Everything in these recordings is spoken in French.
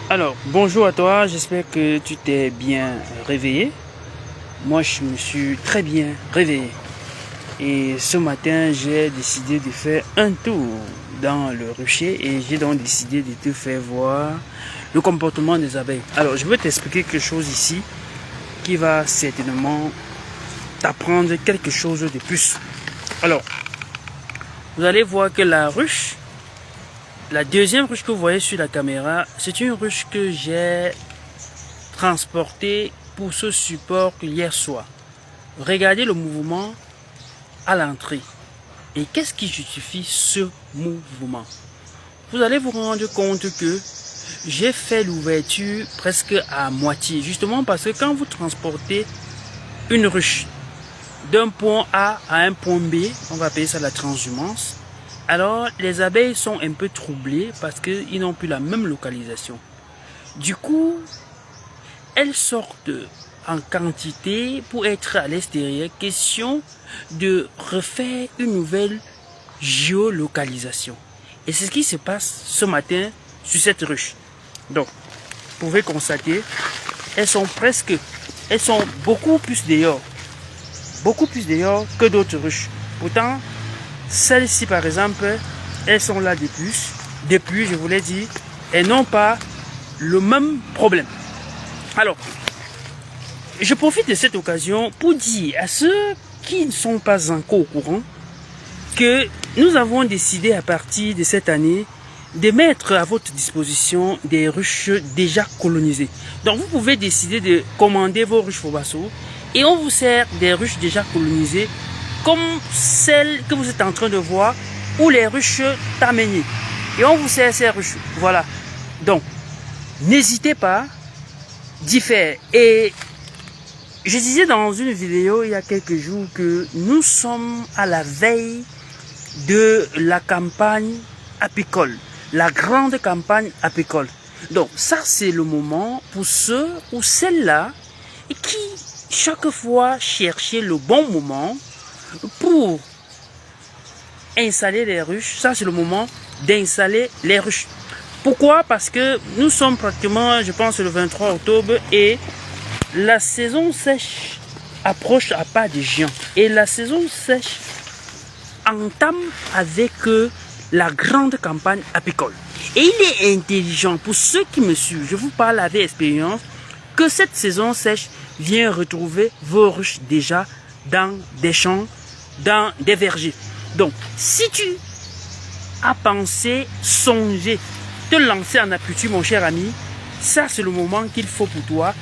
Alors, bonjour à toi, j'espère que tu t'es bien réveillé. Moi, je me suis très bien réveillé. Et ce matin, j'ai décidé de faire un tour dans le rucher et j'ai donc décidé de te faire voir le comportement des abeilles. Alors, je veux t'expliquer quelque chose ici qui va certainement t'apprendre quelque chose de plus. Alors, vous allez voir que la ruche, la deuxième ruche que vous voyez sur la caméra, c'est une ruche que j'ai transportée pour ce support hier soir. Regardez le mouvement à l'entrée. Et qu'est-ce qui justifie ce mouvement? Vous allez vous rendre compte que j'ai fait l'ouverture presque à moitié. Justement parce que quand vous transportez une ruche d'un point A à un point B, on va appeler ça la transhumance, alors les abeilles sont un peu troublées parce qu'ils n'ont plus la même localisation. Du coup, elles sortent en quantité pour être à l'extérieur. Question de refaire une nouvelle géolocalisation. Et c'est ce qui se passe ce matin sur cette ruche. Donc, vous pouvez constater, elles sont beaucoup plus dehors. Beaucoup plus dehors que d'autres ruches. Pourtant, celles-ci par exemple, elles sont là depuis, je vous l'ai dit, elles n'ont pas le même problème. Alors, je profite de cette occasion pour dire à ceux qui ne sont pas encore au courant que nous avons décidé à partir de cette année de mettre à votre disposition des ruches déjà colonisées. Donc vous pouvez décider de commander vos ruches Fobasso et on vous sert des ruches déjà colonisées comme celles que vous êtes en train de voir ou les ruches Taménier. Et on vous sert ces ruches. Voilà. Donc, n'hésitez pas d'y faire. Et je disais dans une vidéo il y a quelques jours que nous sommes à la veille de la campagne apicole, la grande campagne apicole. Donc ça c'est le moment pour ceux ou celles-là qui chaque fois cherchaient le bon moment pour installer les ruches. Ça c'est le moment d'installer les ruches. Pourquoi? Parce que nous sommes pratiquement, je pense, le 23 octobre et la saison sèche approche à pas de géant. Et la saison sèche entame avec la grande campagne apicole. Et il est intelligent, pour ceux qui me suivent, je vous parle avec expérience, que cette saison sèche vient retrouver vos ruches déjà dans des champs, dans des vergers. Donc, si tu as pensé, songé, te lancer en apiculture, mon cher ami, ça c'est le moment qu'il faut pour toi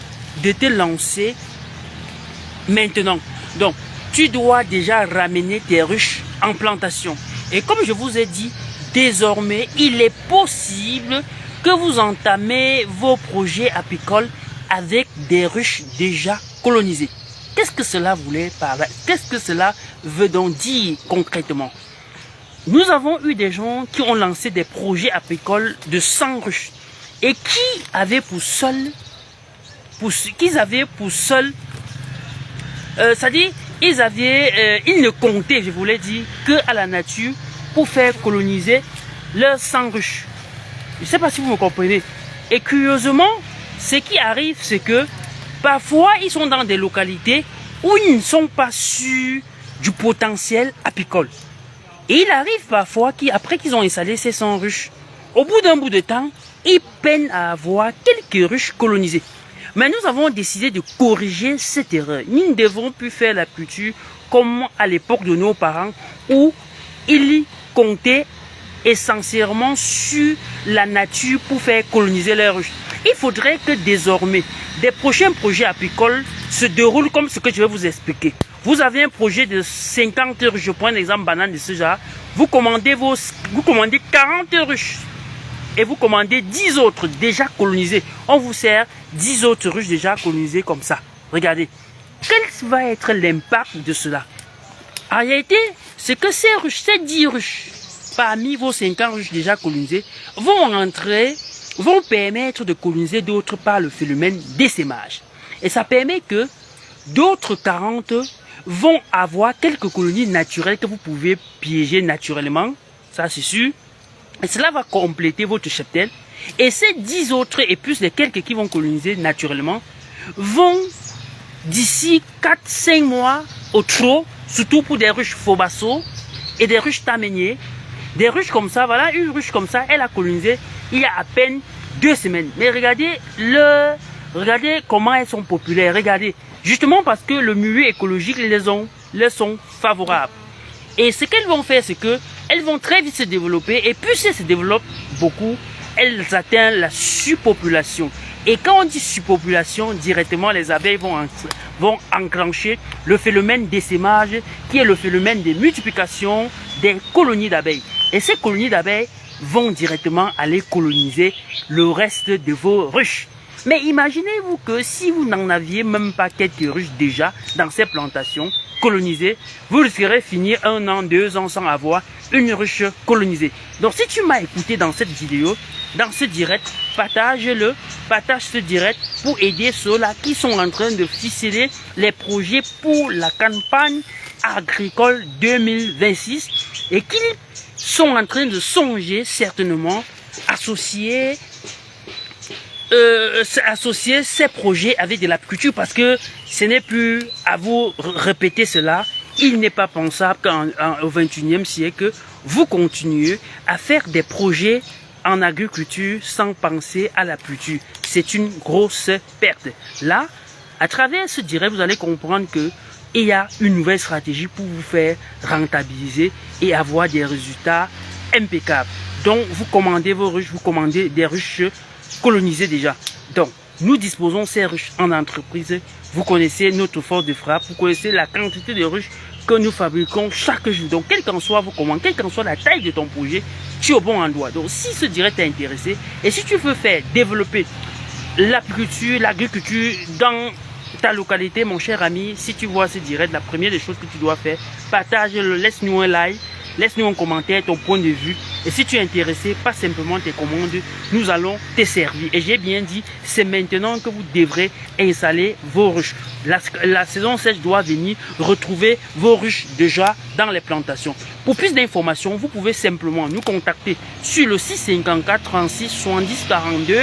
de te lancer maintenant. Donc, tu dois déjà ramener tes ruches en plantation. Et comme je vous ai dit, désormais, il est possible que vous entamez vos projets apicoles avec des ruches déjà colonisées. Qu'est-ce que cela voulait par là? Qu'est-ce que cela veut donc dire concrètement? Nous avons eu des gens qui ont lancé des projets apicoles de 100 ruches et qui avaient pour seul, c'est-à-dire, ils ne comptaient, je voulais dire, que à la nature pour faire coloniser leurs 100 ruches. Je ne sais pas si vous me comprenez. Et curieusement, ce qui arrive, c'est que parfois, ils sont dans des localités où ils ne sont pas sûrs du potentiel apicole. Et il arrive parfois qu'après qu'ils ont installé ces 100 ruches, au bout d'un bout de temps, ils peinent à avoir quelques ruches colonisées. Mais nous avons décidé de corriger cette erreur. Nous ne devons plus faire la culture comme à l'époque de nos parents où ils comptaient essentiellement sur la nature pour faire coloniser les ruches. Il faudrait que désormais, des prochains projets apicoles se déroulent comme ce que je vais vous expliquer. Vous avez un projet de 50 ruches, je prends un exemple banal de ce genre, vous commandez 40 ruches. Et vous commandez 10 autres déjà colonisées. On vous sert 10 autres ruches déjà colonisées comme ça. Regardez. Quel va être l'impact de cela? En réalité, c'est que ces 10 ruches, parmi vos 50 ruches déjà colonisées, vont permettre de coloniser d'autres par le phénomène d'essaimage. Et ça permet que d'autres 40 vont avoir quelques colonies naturelles que vous pouvez piéger naturellement. Ça, c'est sûr. Et cela va compléter votre cheptel. Et ces 10 autres, et plus les quelques qui vont coloniser naturellement, vont d'ici 4-5 mois au trop, surtout pour des ruches Fobasso et des ruches Taménier. Des ruches comme ça, voilà, une ruche comme ça, elle a colonisé il y a à peine 2 semaines. Mais regardez comment elles sont populaires. Regardez, justement parce que le milieu écologique les sont favorables. Et ce qu'elles vont faire, c'est que elles vont très vite se développer. Et plus elles se développent beaucoup, elles atteignent la surpopulation. Et quand on dit surpopulation, directement les abeilles vont enclencher le phénomène d'essaimage, qui est le phénomène de multiplication des colonies d'abeilles. Et ces colonies d'abeilles vont directement aller coloniser le reste de vos ruches. Mais imaginez-vous que si vous n'en aviez même pas quelques ruches déjà dans ces plantations colonisées, vous risquerez finir 1 an, 2 ans sans avoir une ruche colonisée. Donc si tu m'as écouté dans cette vidéo, dans ce direct, partage ce direct pour aider ceux-là qui sont en train de ficeler les projets pour la campagne agricole 2026 et qui sont en train de songer certainement associer ces projets avec de l'apiculture, parce que ce n'est plus à vous répéter cela. Il n'est pas pensable qu'au XXIe siècle, vous continuez à faire des projets en agriculture sans penser à l'apiculture. C'est une grosse perte. Là, à travers ce direct, vous allez comprendre que il y a une nouvelle stratégie pour vous faire rentabiliser et avoir des résultats impeccables. Donc, vous commandez vos ruches, vous commandez des ruches colonisées déjà. Donc, nous disposons ces ruches en entreprise. Vous connaissez notre force de frappe, vous connaissez la quantité de ruches que nous fabriquons chaque jour. Donc, quel qu'en soit vos commandes, quelle qu'en soit la taille de ton projet, tu es au bon endroit. Donc, si ce direct t'a intéressé et si tu veux faire développer l'apiculture, l'agriculture dans ta localité, mon cher ami, si tu vois ce direct, la première des choses que tu dois faire, partage-le, laisse-nous un like, laisse-nous un commentaire, ton point de vue. Et si tu es intéressé, pas simplement tes commandes, nous allons te servir. Et j'ai bien dit, c'est maintenant que vous devrez installer vos ruches. La saison sèche doit venir, retrouver vos ruches déjà dans les plantations. Pour plus d'informations, vous pouvez simplement nous contacter sur le 654 36 70 42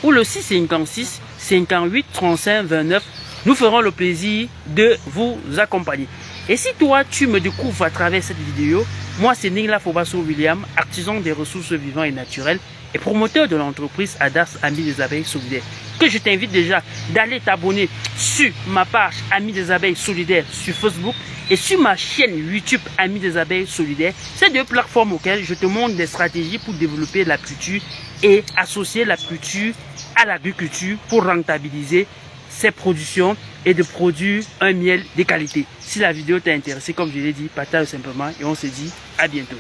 ou le 656 58 35 29. Nous ferons le plaisir de vous accompagner. Et si toi, tu me découvres à travers cette vidéo, moi c'est Ningla Fobasso William, artisan des ressources vivantes et naturelles et promoteur de l'entreprise ADAS Amis des Abeilles Solidaires, que je t'invite déjà d'aller t'abonner sur ma page Amis des Abeilles Solidaires sur Facebook et sur ma chaîne YouTube Amis des Abeilles Solidaires. Ces deux plateformes auxquelles je te montre des stratégies pour développer l'apiculture et associer l'apiculture à l'agriculture pour rentabiliser ses productions et de produire un miel de qualité. Si la vidéo t'a intéressé, comme je l'ai dit, partage simplement et on se dit à bientôt.